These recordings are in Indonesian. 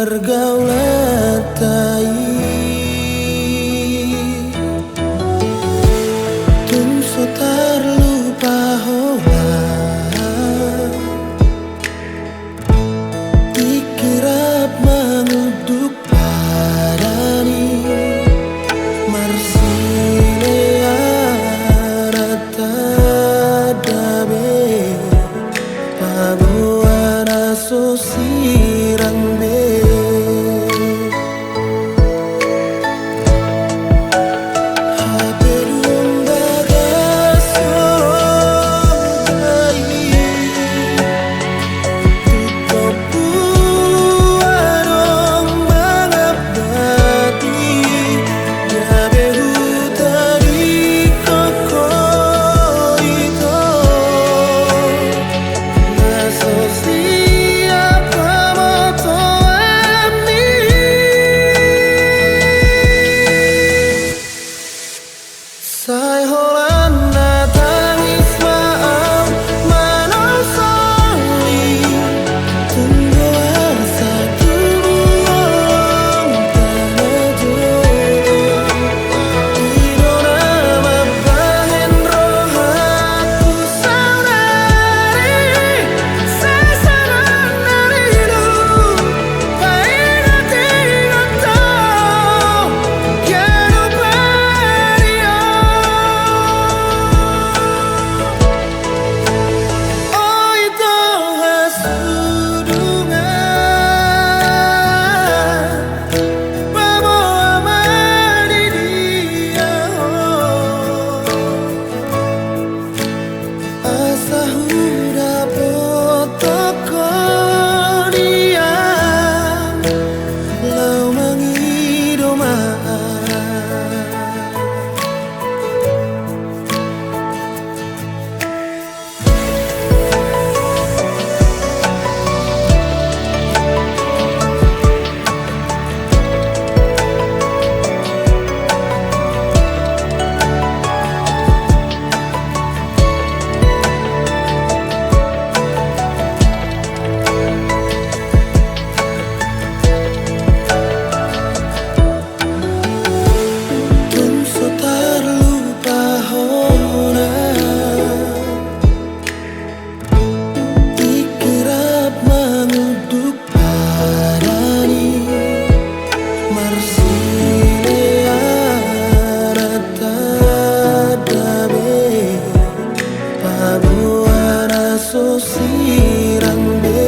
pergaulan tai tum so terlupa hoa dikirap menguduk padani marsilea rata dabe pabuana sosirang be Sai Holanda tangis maaf manosoli tunggu asa tubuh tanah jolo idona mabahen rohaku saudari sasaran daridu paina tidak tahu quiero sosirang be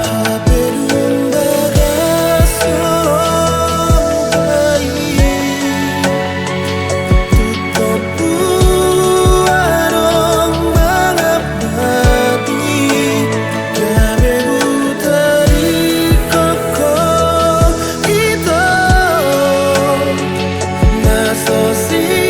haberung bagasolai tutopu arong mangabati gaberu tari koko ito nasosi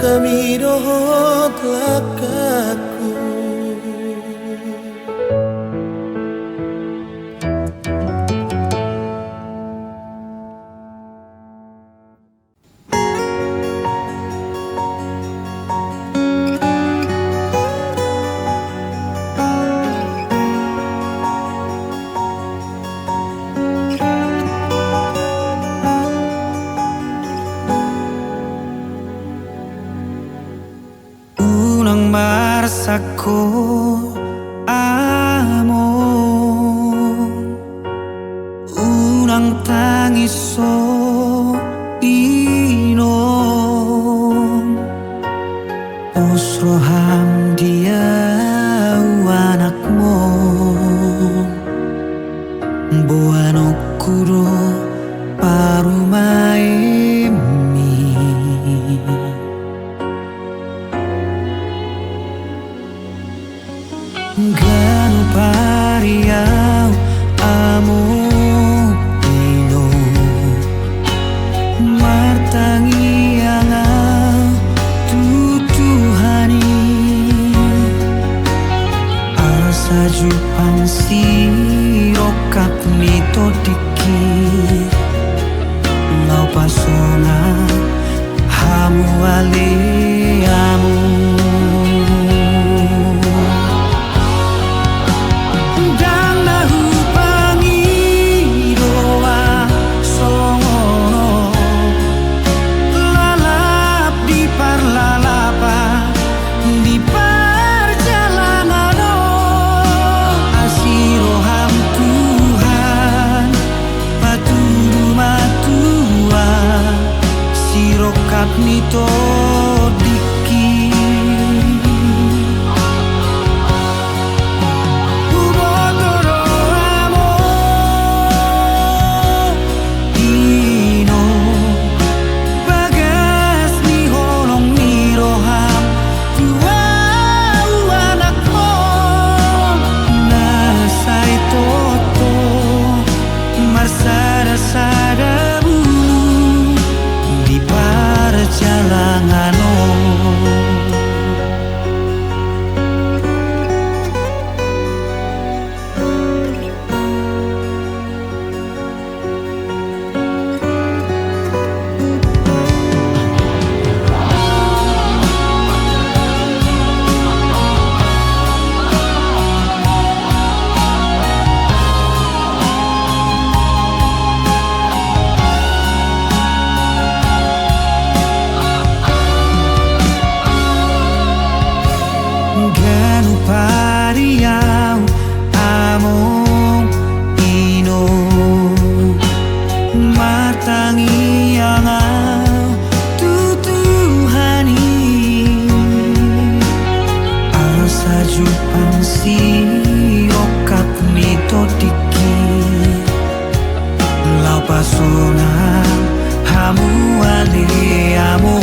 kami dohot lakaku marsako amo unang tangiso inom usroham dia anakmu buan okuro parumaimi ganu pariau amo pino martangi anga tutuhani asa jupang sirokap nito dikit lau pasona hamu ale amu nito diki ubodoro amo ino bagas ni holong ni roham tua anakmu nasai toto marsada sada jalangano ganu pariau amo ino martangi anga tutuhani asa jupang sirokap nito diki lau pasona hamu ale amo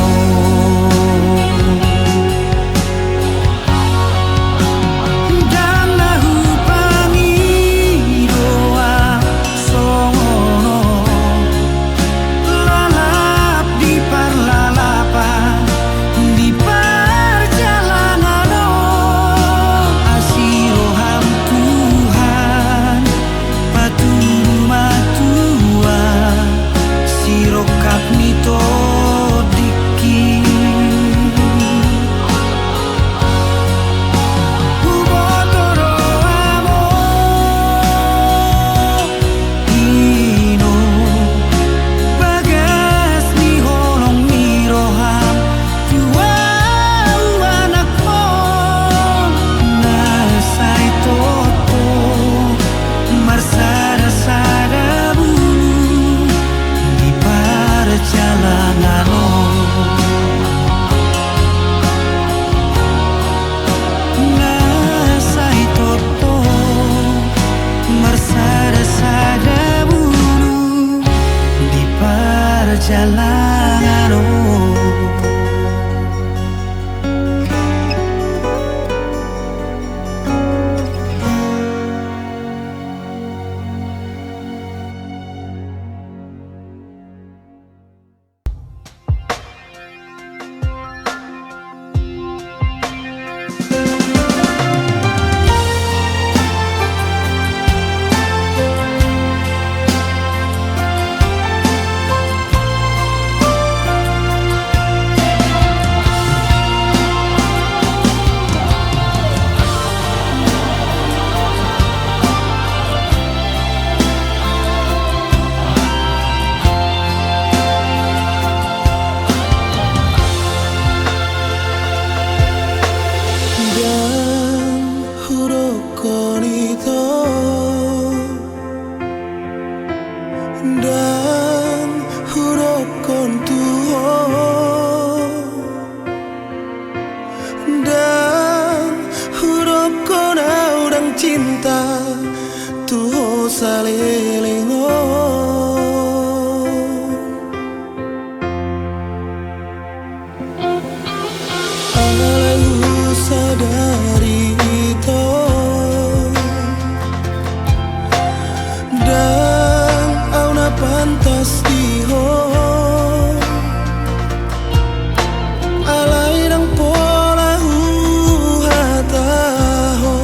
jalangano Dan hurokona orang cinta tuho salelengo. Alayhu sadari itu dan auna pantas diho alai rang pola hataho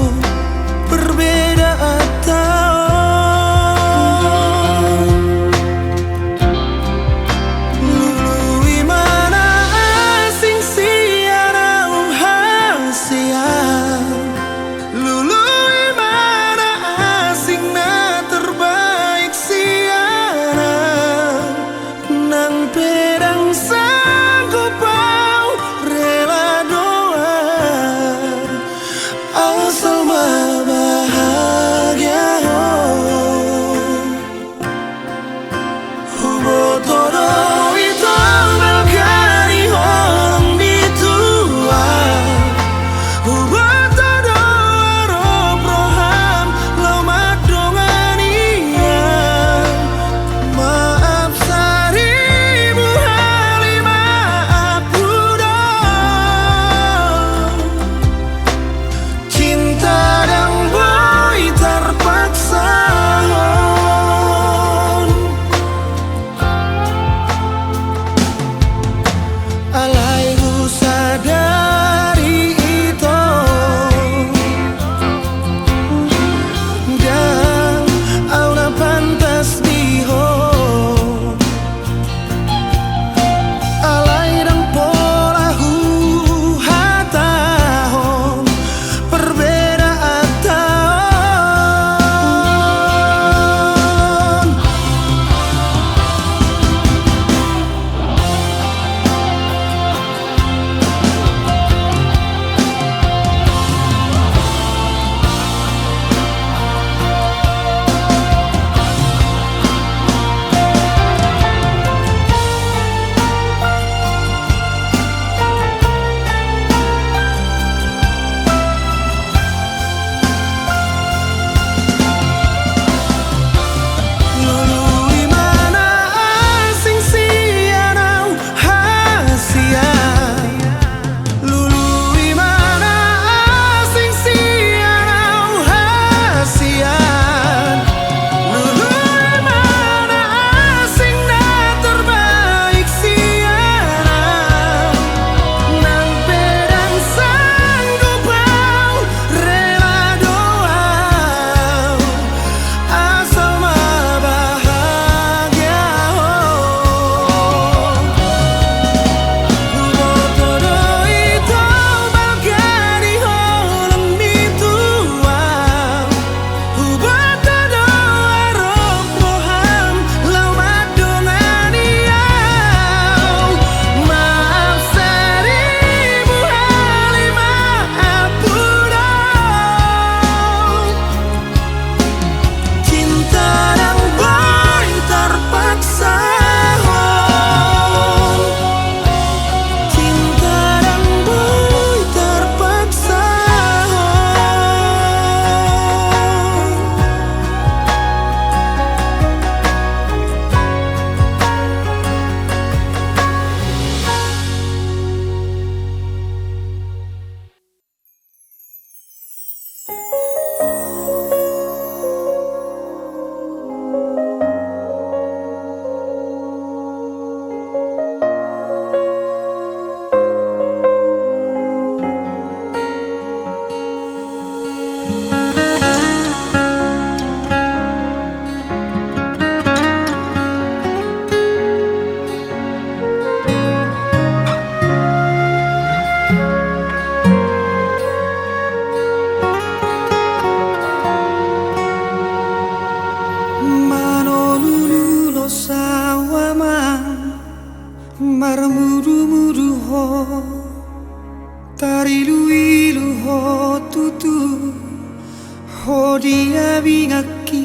berbeda atau lului mana asing siarau hasian lului mana asing na terbaik siana nang pedang sanggup pau rela doa asal mah bahagia hubo todo itu melkari orang ditua hubo todo arop roham lau madongania maaf seribu kali maaf udah cinta dan boy terpaksa alaihu sadari itu dan auna pantas diho alai dan pola hataho berbeda atau lului mana asing siarau hasian lului mana asing siarau hasian lului mana asing na terbaik siana nang pedang sanggup pau rela doa asal mah bahagia hubo todo itu melkari orang ditua hubo todo arop roham lau madongania maaf seribu kali maaf udah cinta dan boy terpaksa cinta dan boy terpaksa Manolulu lo sawama marmuru-muru ho tarilu-ilu ho tutu ho dia bingaki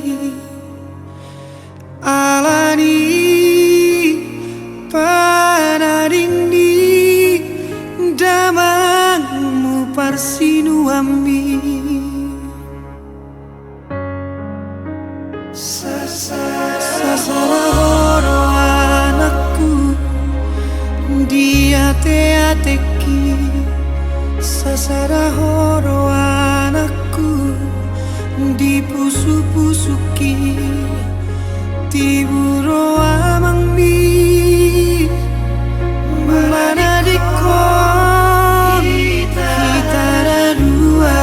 alani panadindi damangmu marsinu ami sasara horo anakku dia te-ateki sasara horo anakku di pusu-pusuki tiburo amang mi mana dikon kita dua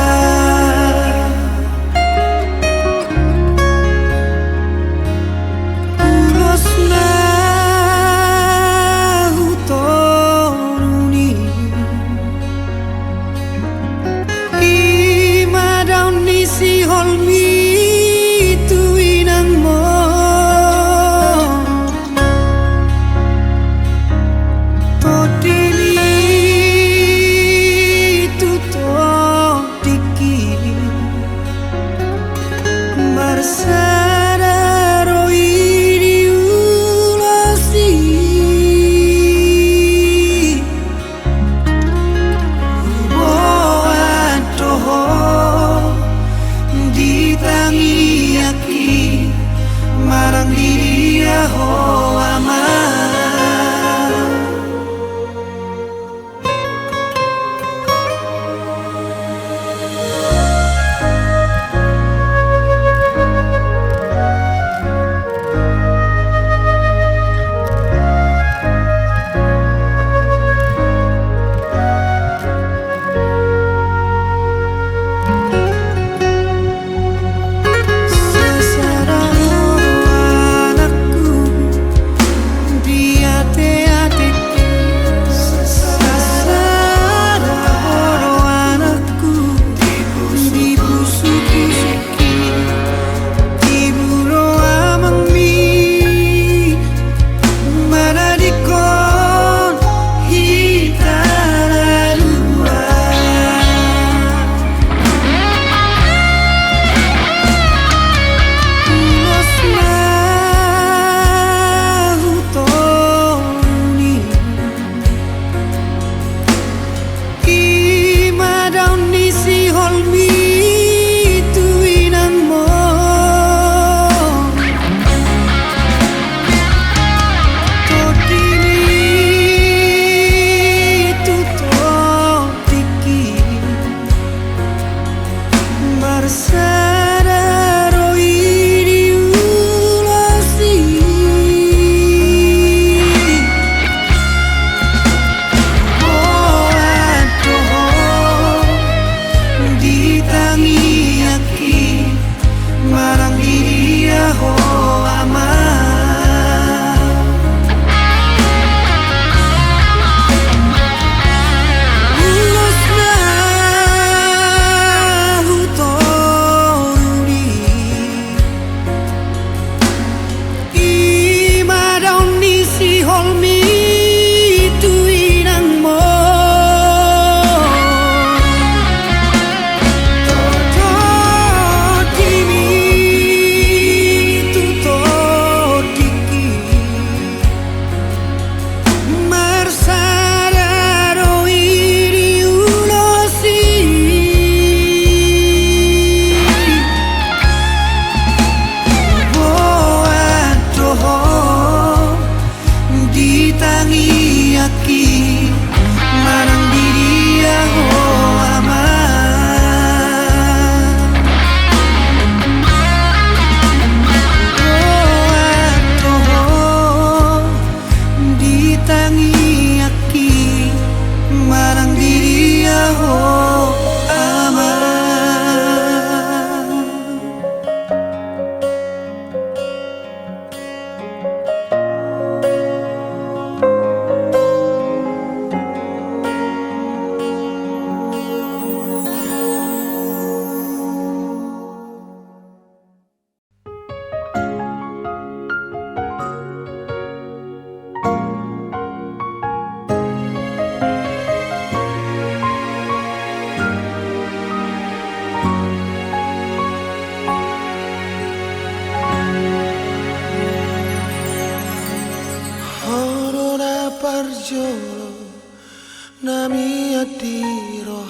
ulos na hutonuni ima daun nisi holmi tuinang mo Marsara iri ulosi Boan toho ditangi aki marang dia ho ama Marsara iri ulosi Boan toho ditangi aki marang dia ho ama ulos na huton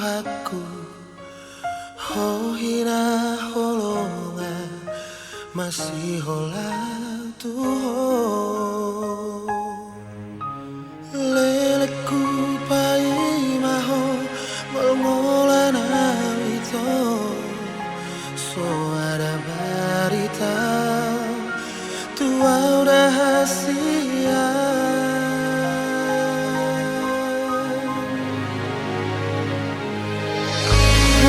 aku hina holonga masih hola tuho leleku pai maho ngolana itu so ada barita tua rahasia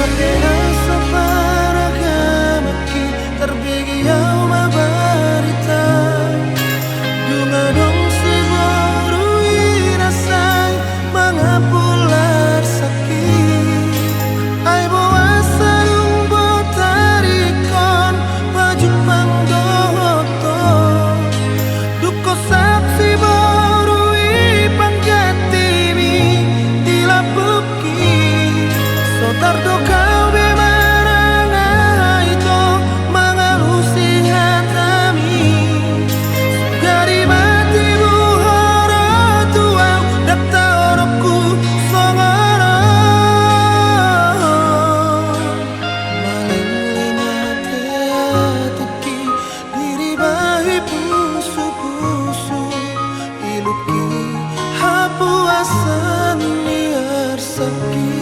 apenas para gamaki terbigi au mabarita dunga dong si boru inasai mangapular sakit ai boa sarung botarikon baju pangdoto duko sapsi boru ipanggatibi dilapuki sotar do kau bemarang itu mengalusi hatami dari mati buhoro tuau data orokku songoro maling linate atiki diri bahi pusu-pusu iluki hapu asan liar sakit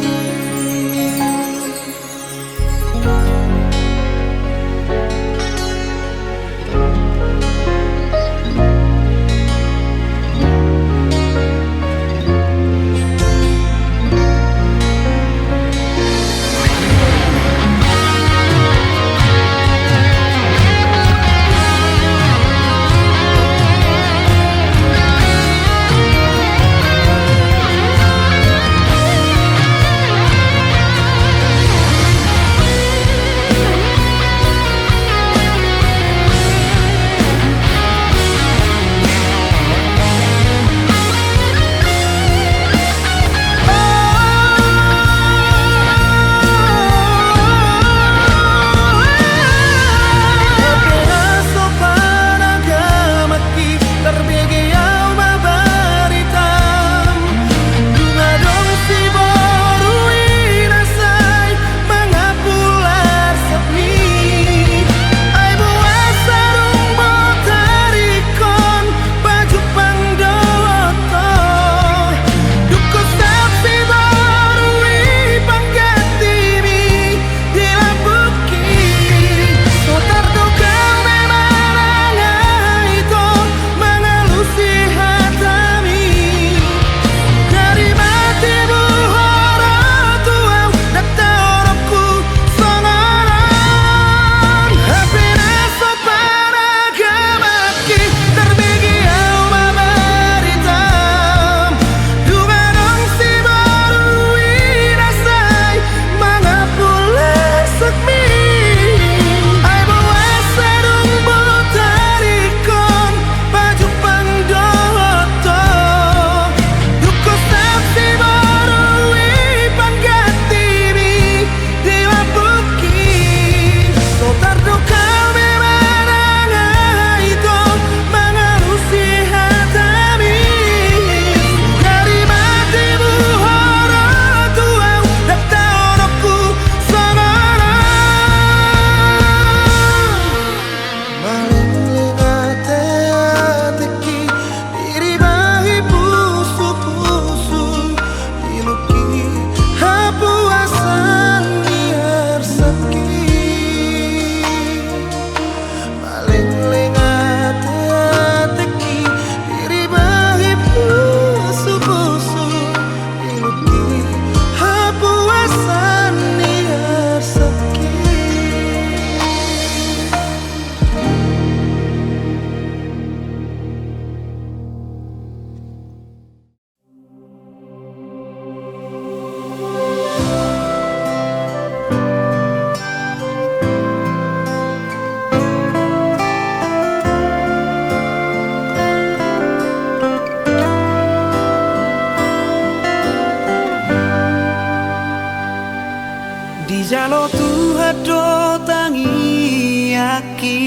Jalo Tuhan do tangi aki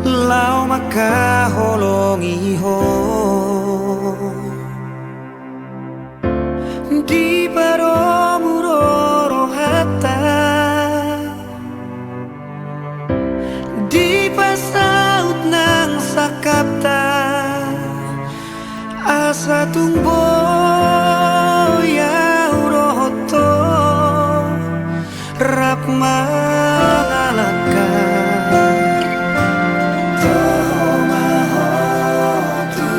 Lao maka holongi ho di paromuro hatta di pasaut nang sakapta asa tungbo ya uroto rap malaka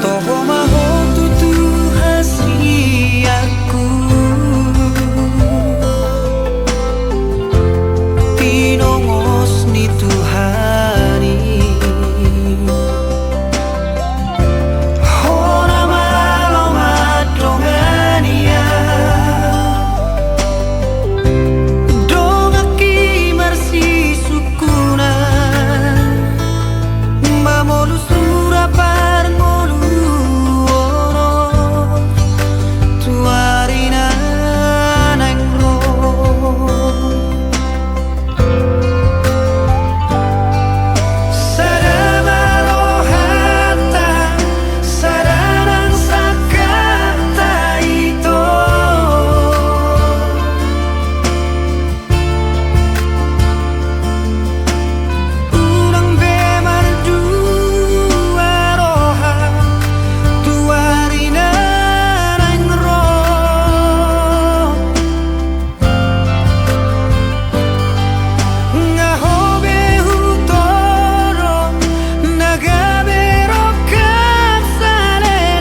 toho maho tutu hasiaku pinongos ni Tuhani hora malo madongania dongaki marsi sukuna mamolu surapar molu oro tuarina nangro Sadamaro hata sadarang sakata ito unang bemar dua roha tuarina nangro ngahobe hutoro nagabero kasalelena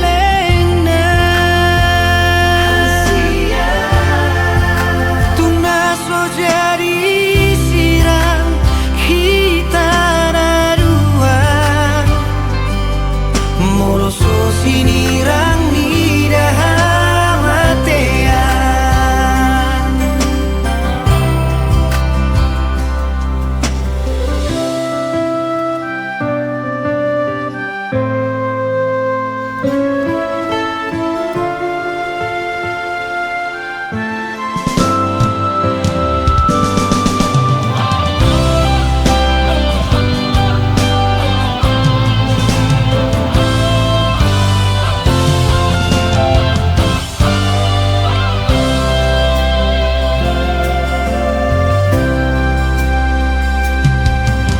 tunaso jadi sirang kita dua moloso sinirang midahamatean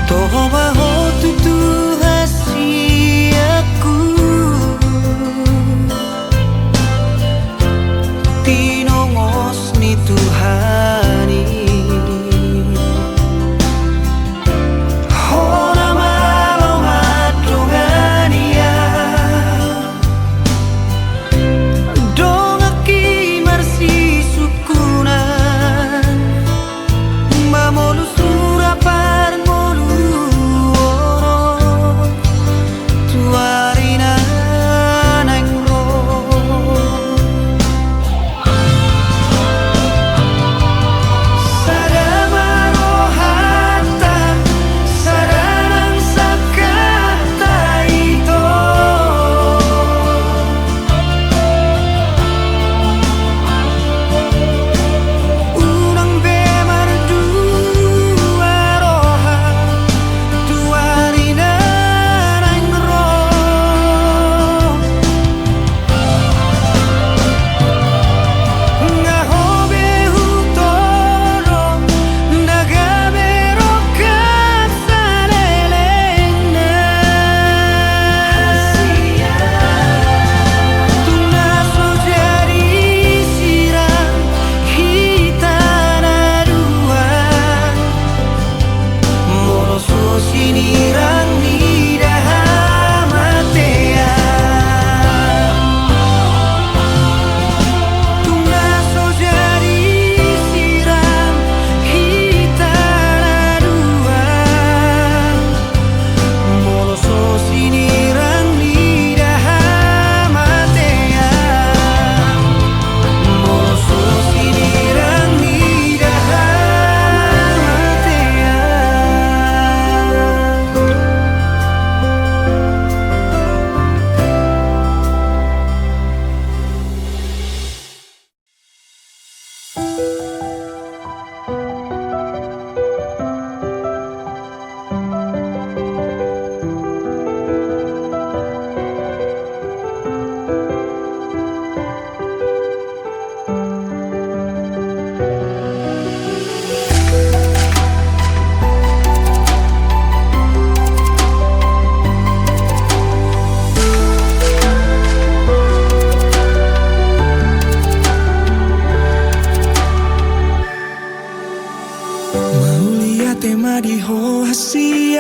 toho maho tutu hasiaku tinongos ni Tuhani hora malo madongania dongaki marsi sukunan mamolu surapar molu oro tuarina nangro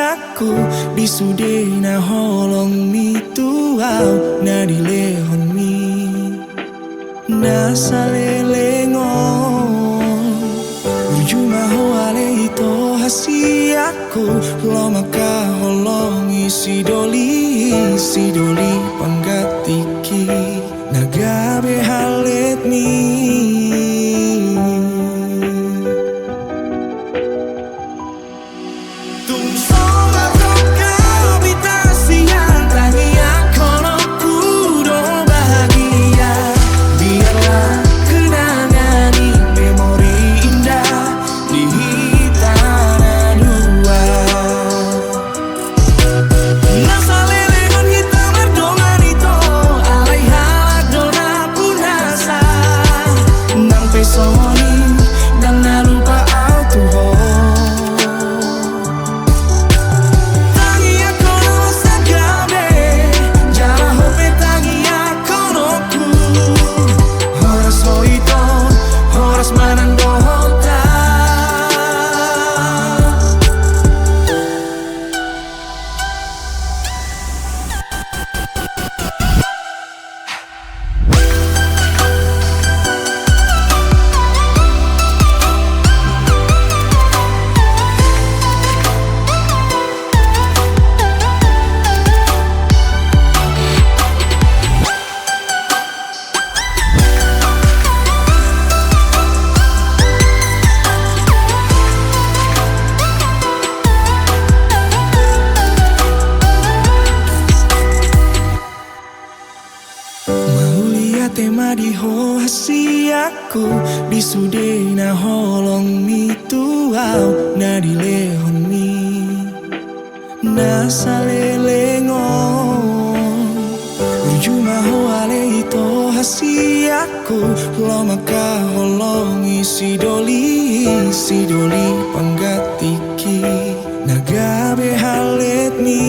aku bisude na holong mi tuau na dilehon mi na salelengon ujuma hoale ito hasi aku lo maka holongi sidoli panggatiki nagabe halet mi tema di ho hasi aku bisude na holong mi tuau na dilehon mi na salelengon ujuma ho ale ito hasi aku lo maka holongi sidoli panggatiki nagabe halet mi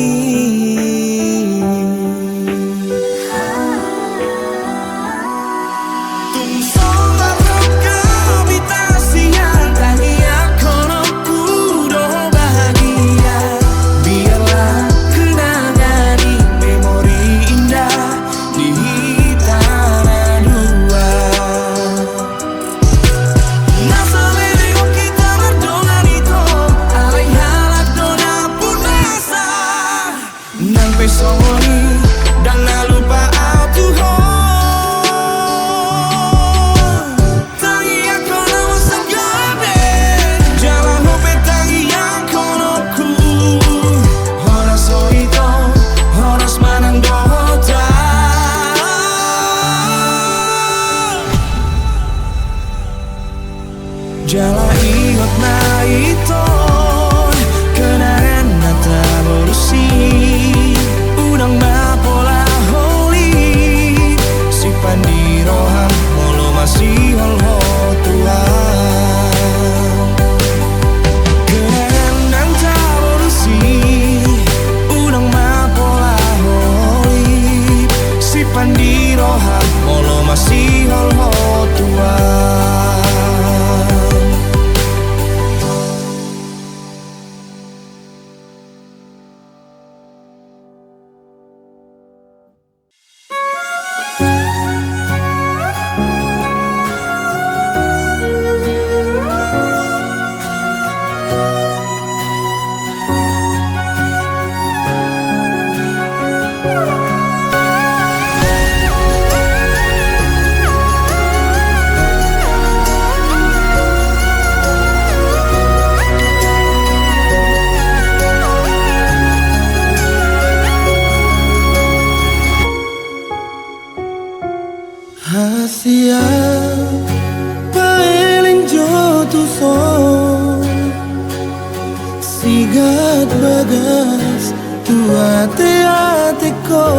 Jala iot na iton kenangan nata bolusi udang mapola holi si pandiroham molo masih holho tua kenangan nata bolusi udang mapola holi si pandiroham molo masih holho tua. Hasia paeling jotu son sigat bagas tua te ko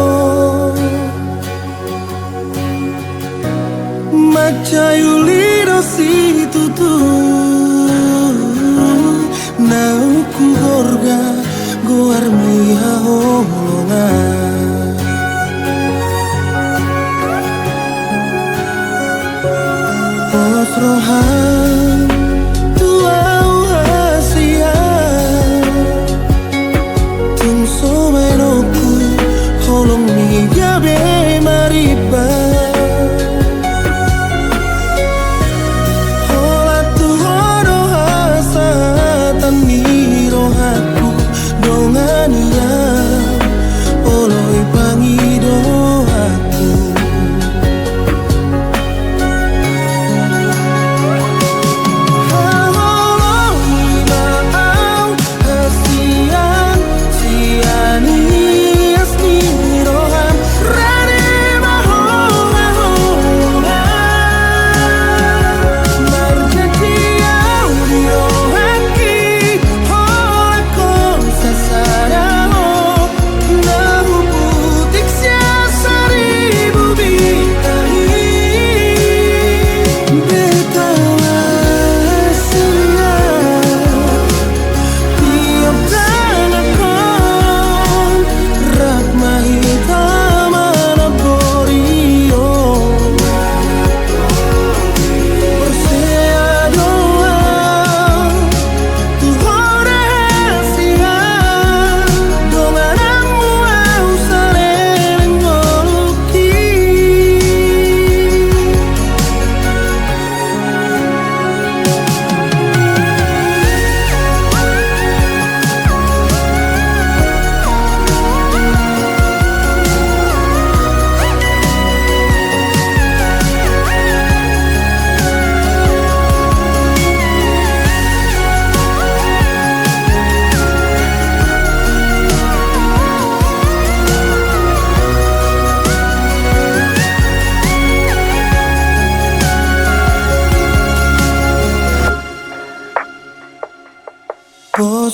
macayuliro si tutu nau ku gorga goarmi holongan Rohan tua hasia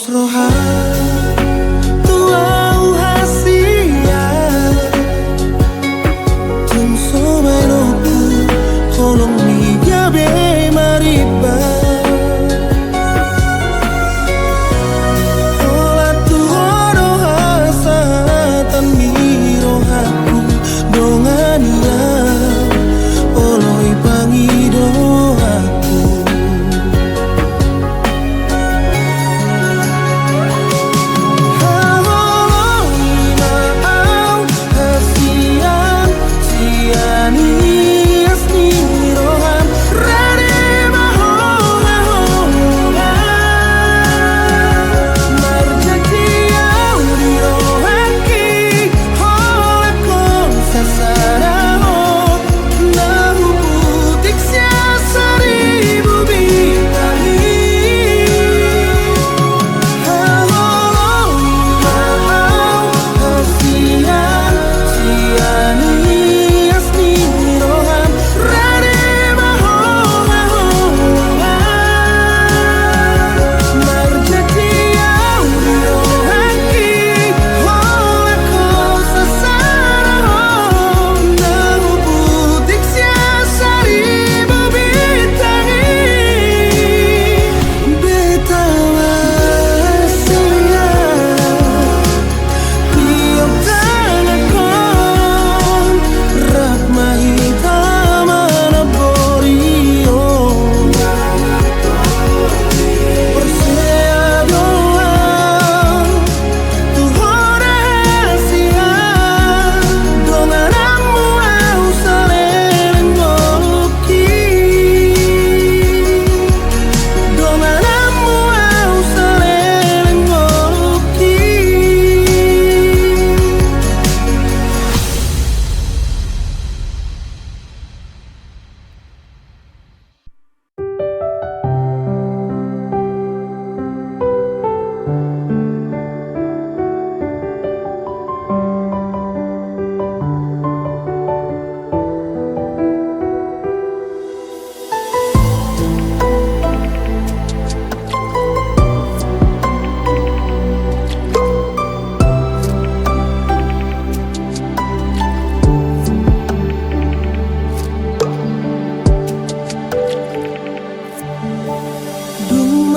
roha tuau hasia tung soberoku kolong miga be mariba ola tu horo hasatan mirohaku dongania oloi pangidoaku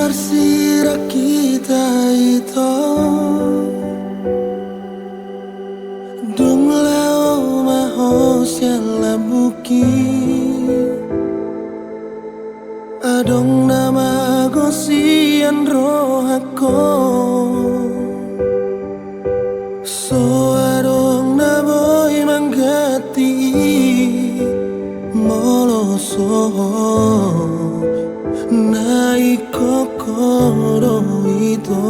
Marsira kita itu dong lao mahos yang labuki adong nama gosian rohako so adong na boy manggati moloso naik kokoro itu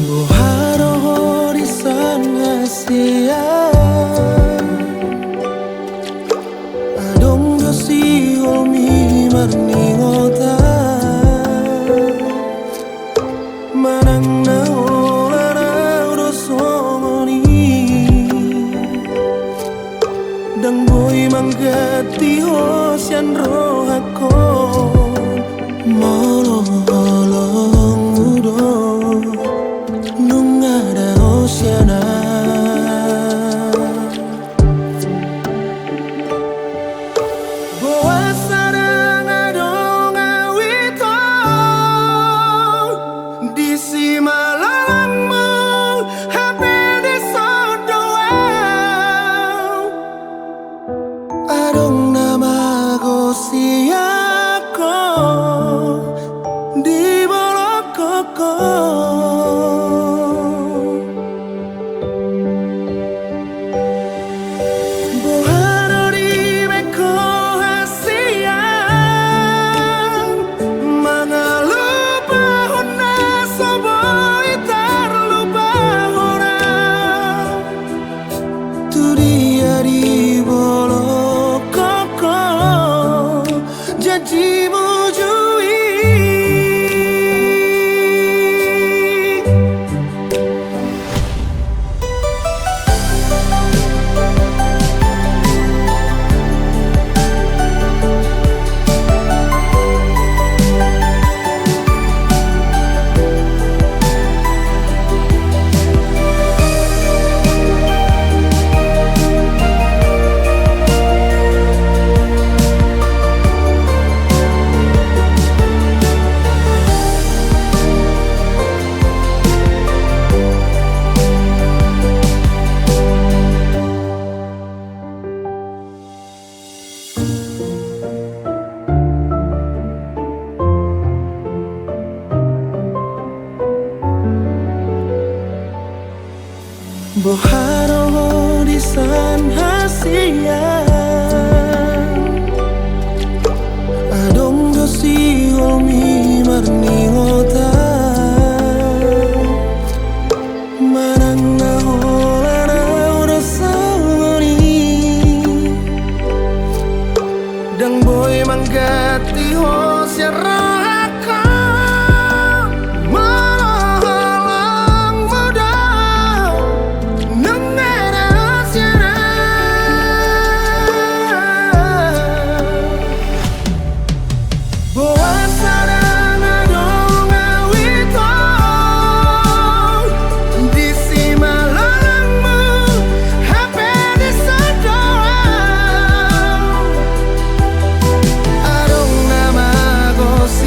boharo horisan hasia adong dosi olmi marningota manang na olara urosongoni dang boy manggati hosyan rohako molong mudo nung ada hosyana bawa sarang adong awito di si malammu hape di sodoa adong nama gosiako di bolokoko boharo di beko hasia mangalupa hona soboy terlupa hona tu dia di bolokoko janji mujui nyerah menolong muda nengera siara boa sarang adong awito di sima lalangmu hape di sadoa adong nama gosi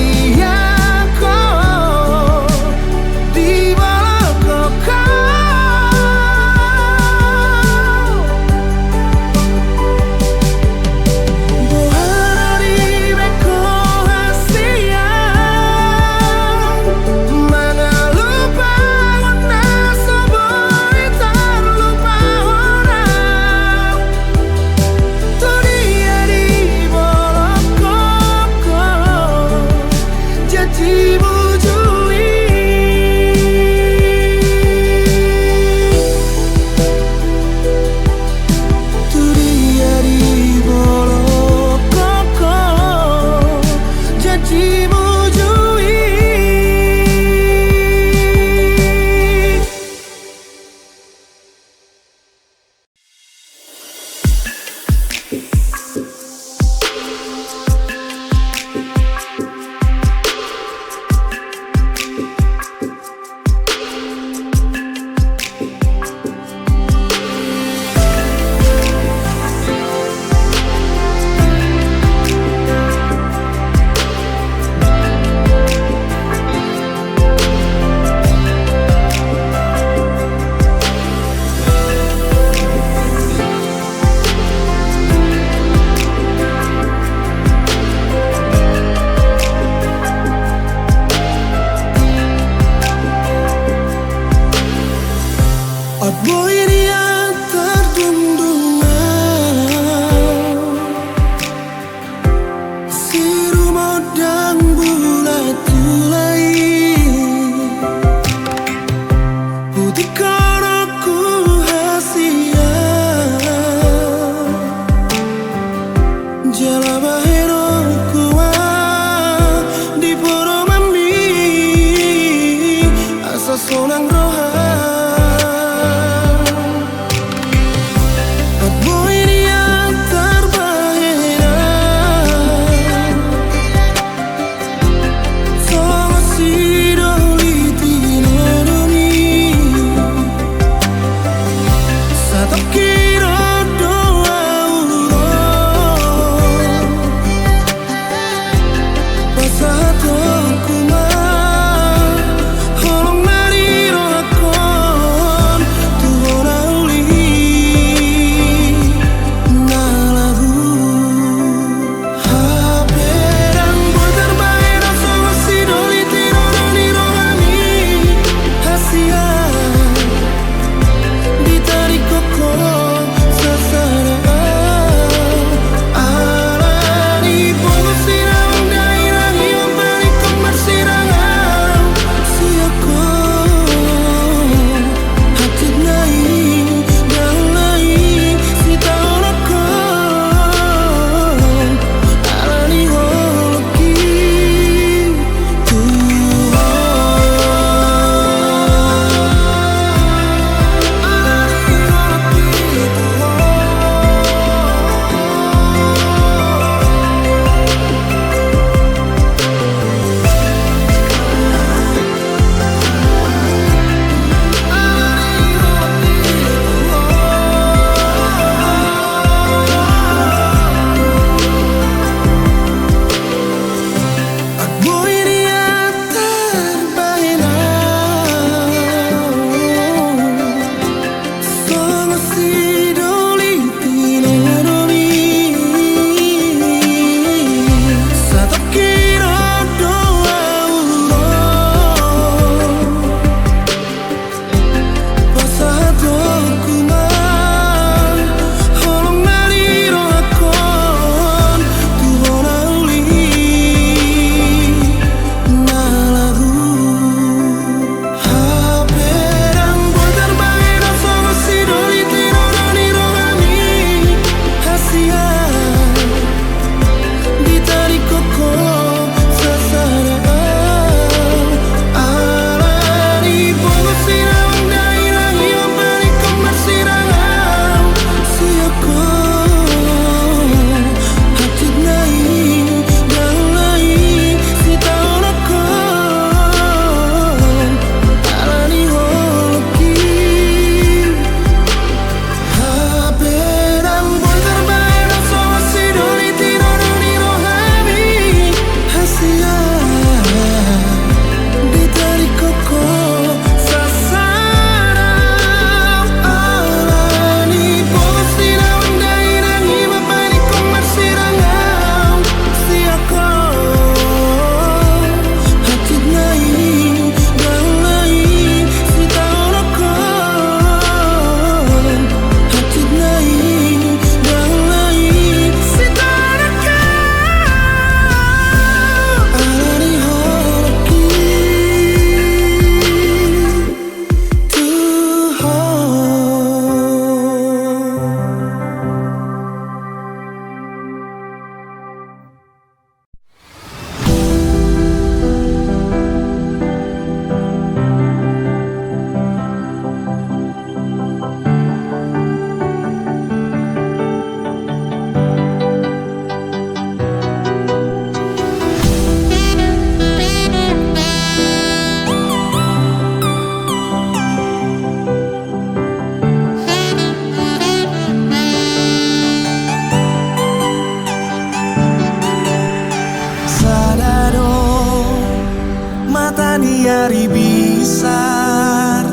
hari besar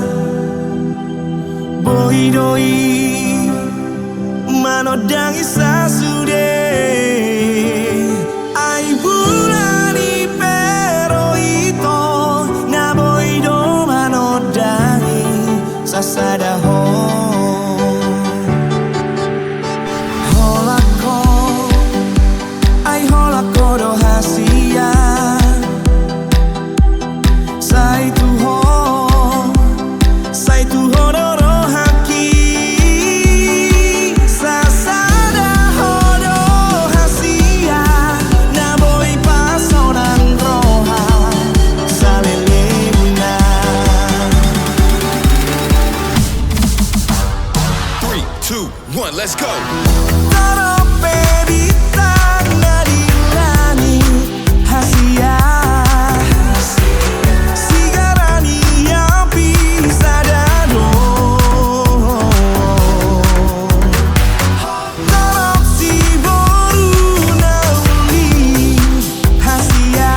Boy doi manodangi sasude Ai bulani pero ito Na boy do manodangi sasada ho Holako Ai holako do hasia Sai tu ho Doro haki Sasada hodo hasia Na boy pasonan roha Salelena 3, 2, 1, let's go. Doro pedita nadilani hasia Sigarani api sadado Dorok si boru nauli hasia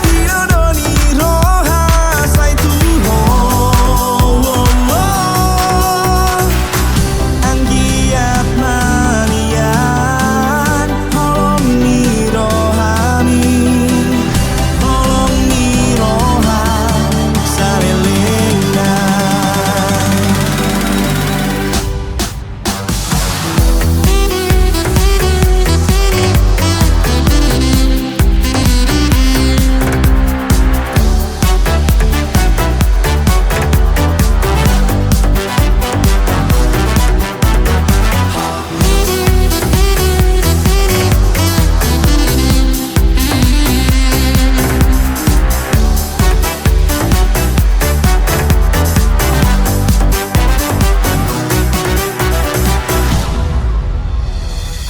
Diodoni roha saituho Anggiat manian Holong ni rohani Holong ni roha salelena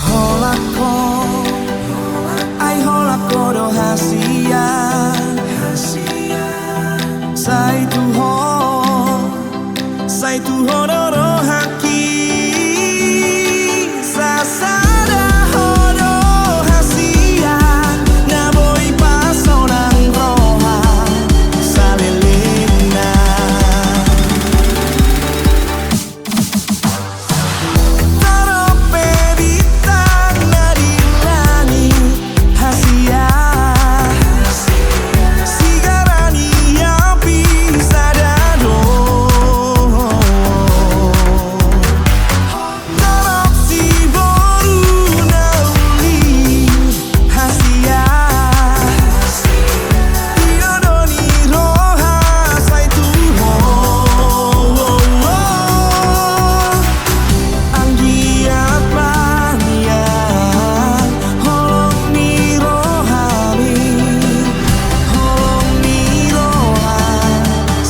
Holako Ai holako do hasia Sai tu ho doro haki Sasada hodo hasia Na boy pasonan roha salelena Doro pedita nadilani hasia Sigarani api sadado Dorok si boru nauli hasia Diodoni roha saituho Anggiat manian Holong ni rohani Holong ni roha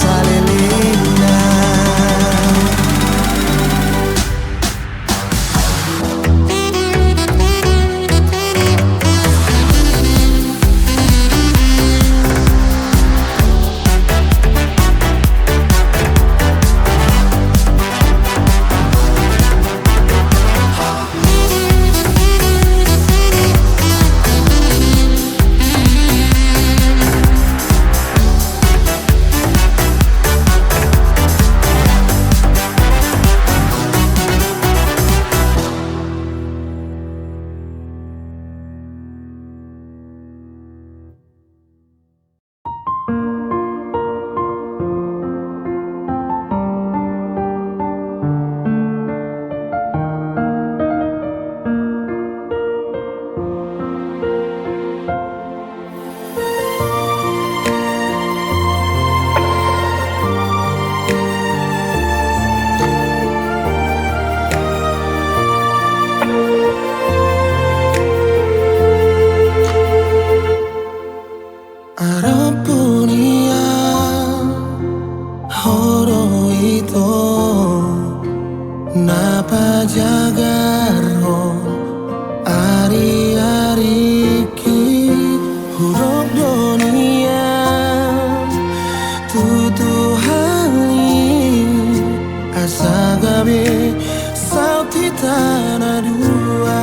salelena Arapunia horo ito Napa jagarho ari-ari ki huruf dunia tutuhani asa gabe sauti tanah dua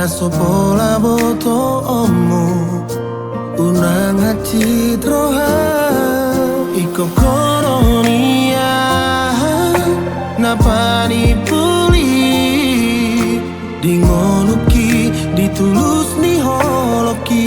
Nasopo laboto omo unang hati droha iko koronia napani puli dingoluki ditulus ni holoki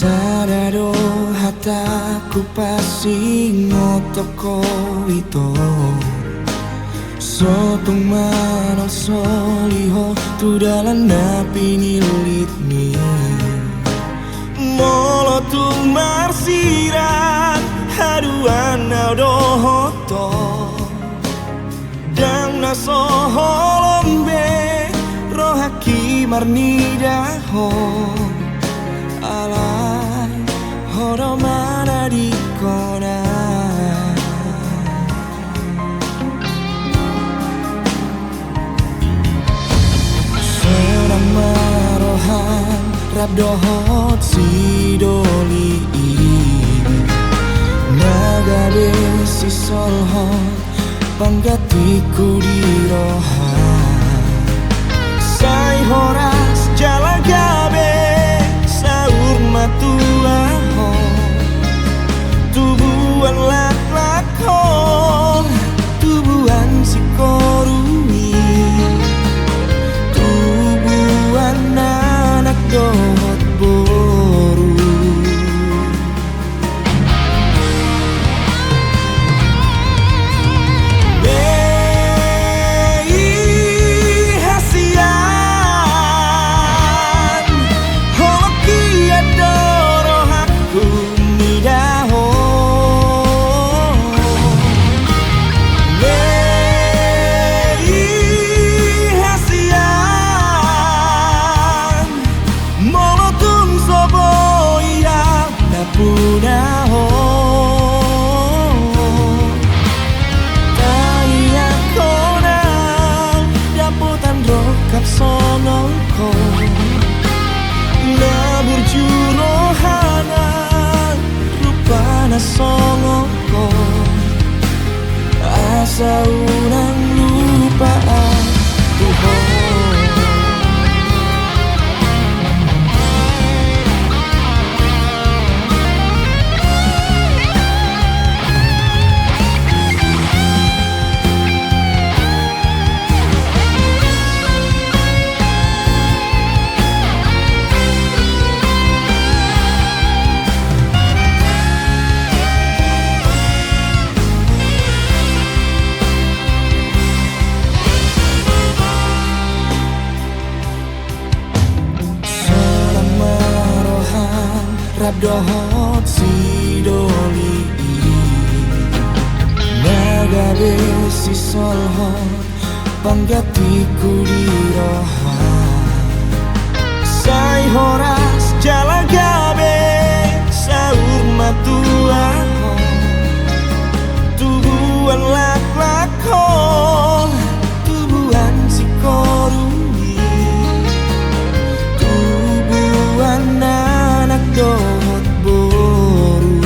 Sadado hataku pasing otoko ito Sotong manol soliho tu dalan na pinilit ni Molo tu marsiran haduan na dohoto Dang na soholombe rohaki marnidaho Alay horo mana di kona Serang marohan rap dohot si doli Nagabe si solhon panggatiku di rohan Sai horas jalagabe saur matuaho tubuhan lak-lakon tubuhan si korumi tubuhan anak dohot boru Songoko asa unang lupaan Tuhan rap dohot si doli Nagabe gabe si solhot panggatiku di roha sai horas jala gabe saur matuan tubuhan lak-lakon tubuhan si korungi tubuhan anak dohot boru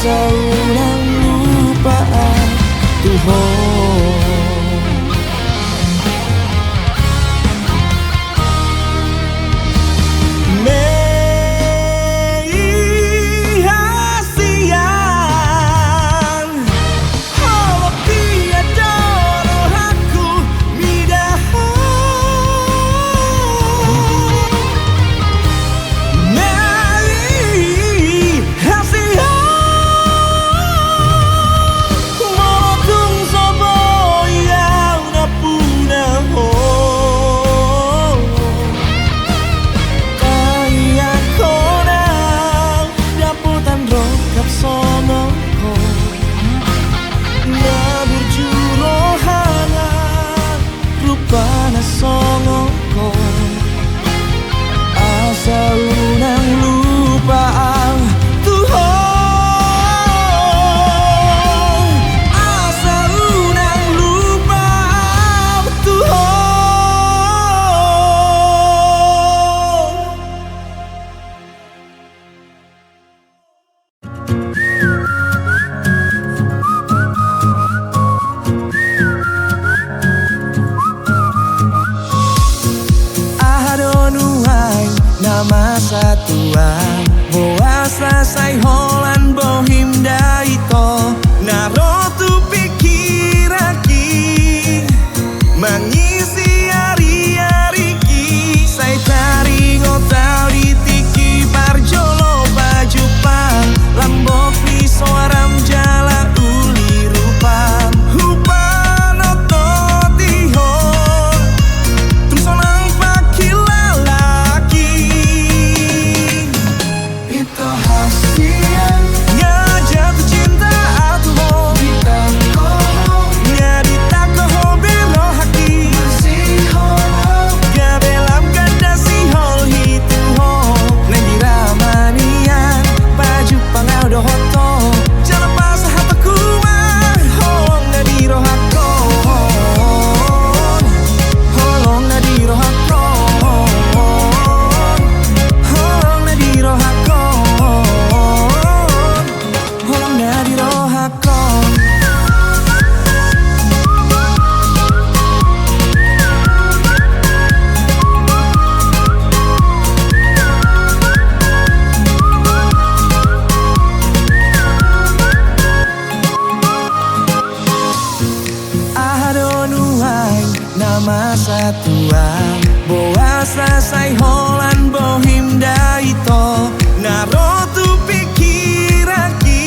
saulang lupaan Tuhan Mei hasian Halo tiada rohaku midahan Mei hasian songoko asa unang lupaan Tuhan asa unang lupaan Tuhan nama satuan boa selesai holan bohim daito narotu pikiraki mengisi hari-hariki saya cari ngotau di tiki parjolo pajupang lambok ni suaram jala uli rupam hupan ototihon tumsonang pakilalaki Itu hasian nya jatuh cinta atuh Ditakoh nya ditakoh bero haki masih holong gabelam ganda si hol hitu ho nang diramanian baju pangau dohoto jala pas hataku mah holong na di rohakon holong na di rohakon holong na di rohakon holong na di rohakon Adonuai nama satuan boa selesai holan bohim daito narotu pikiraki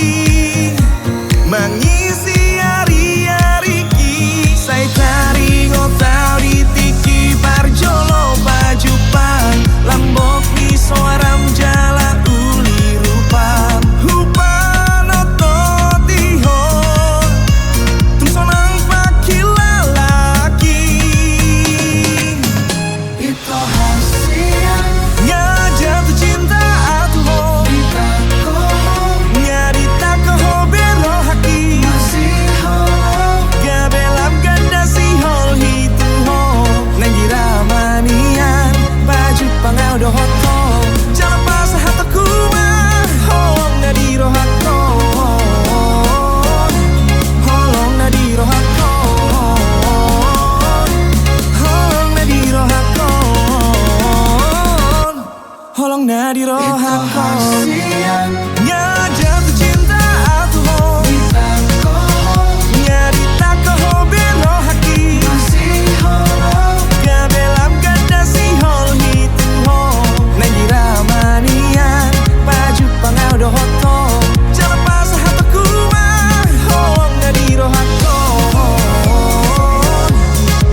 mengisi hari-hariki saya cari ngotau di tiki parjolo pajupang lambok ni suaram jala uli rupam hupan ototihon tumsonang pakilalaki di Itu rohako hasian Nya jatuh cinta atuh Kita koho Nya ditakoh bero haki Masih hollow Kabelam kada si hol hitu ho Nengira manian Baju pangau dohoto Jangan pas hataku mah Holong na di rohako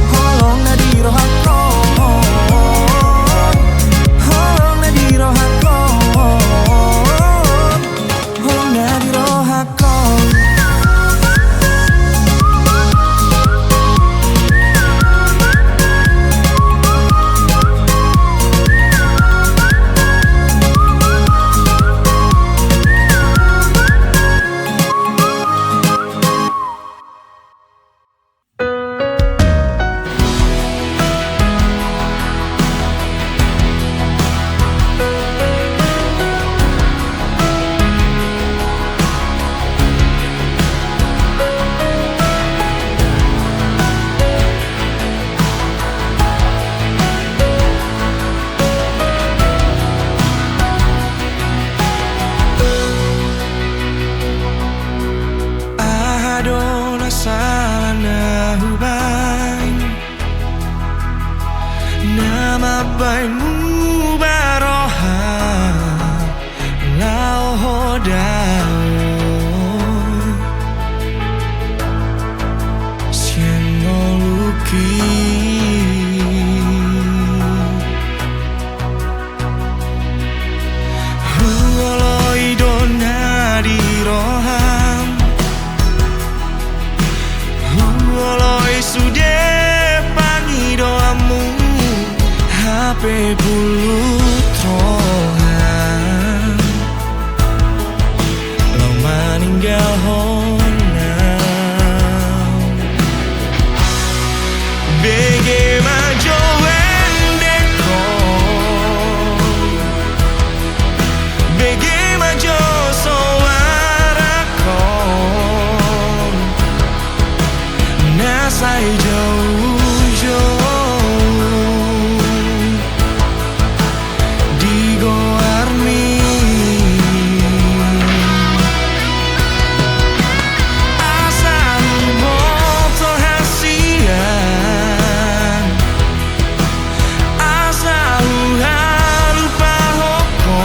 Holong na di rohako Holong na di rohako Holong na di rohako Adona salana hubang Nama bainmu baroha Lao hodao Sien ngoluki Huoloi dona di roham Huoloi sude pangi doamu HP bulu trohan Lo maninggal honam BG majo wendeko BG majo sowarako Nasai jauh-jauh di Goarmi Asal moto hasian Asal haru pahoko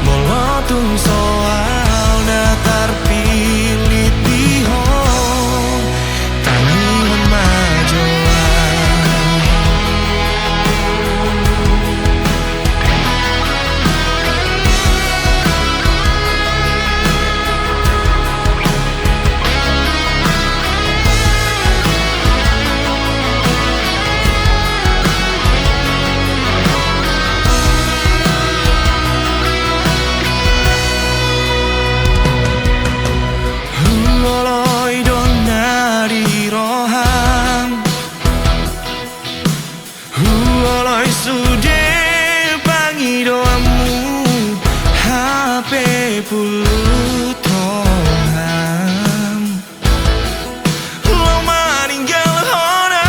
Molotun soal datar pilih diho Tangihan majoan Huoloi dona di roham Huoloi sude pangi doamu HP puluh toham Lo maninggal honam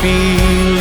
pilih